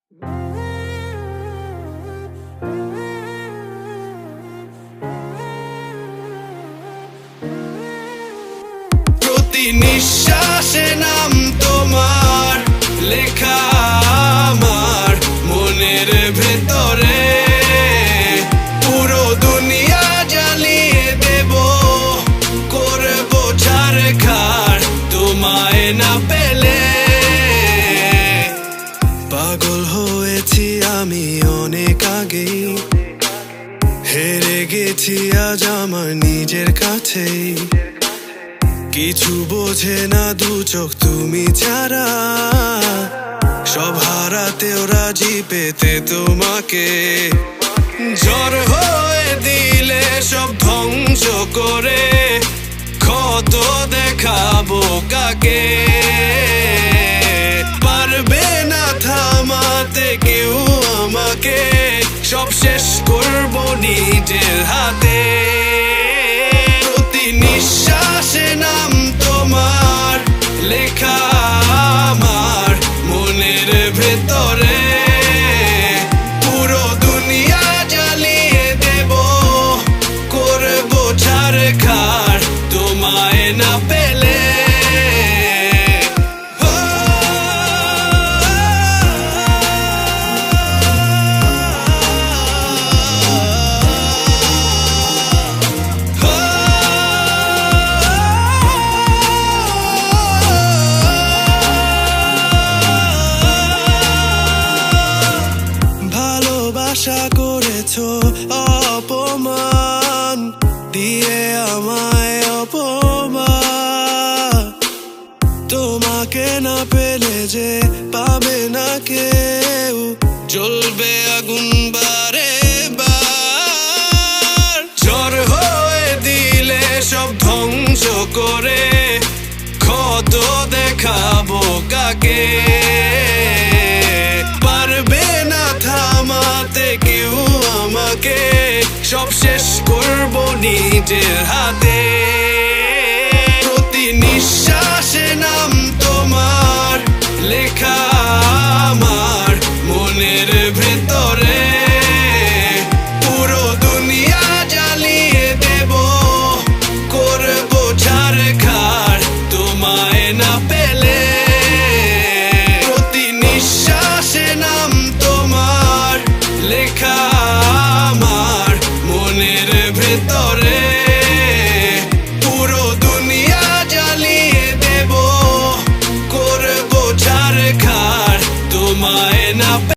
প্রতি নিঃশ্বাসে নাম তোমার লেখা আমার মনের ভেতরে, পুরো দুনিয়া জ্বালিয়ে দেব, করব ছারখার তোমায় না পেলে। পাগল হয়েছি আমি অনেক আগেই, হেরে গেছি আজ আমার নিজের কাছেই। কিছু বোঝে না দু চোখ তুমি ছাড়া, সব হারাতেও রাজি পেতে তোমাকে। ঝড় হয়ে দিলে সব ধ্বংস করে, ক্ষত দেখাবো কাকে। পারবে না থামাতে কেউ আমাকে, সব শেষ করবো নিজের হাতে। প্রতি নিঃশ্বাসে নাম তোমার লেখা আমার মনের ভেতরে, পুরো দুনিয়া জ্বালিয়ে দেব, করব ছারখার তোমায় না পেলে। আশা করেছো অপমান দিয়ে আমায়, অপমান। তোমাকে না পেলে যে পাবে না কেউ, জ্বলবে আগুন বারে বার। ঝড় হয়ে দিলে সব ধ্বংস করে, ক্ষত দেখাবো কাকে। পারবে না থামাতে কেউ আমাকে, সব শেষ করবো নিজের হাতে।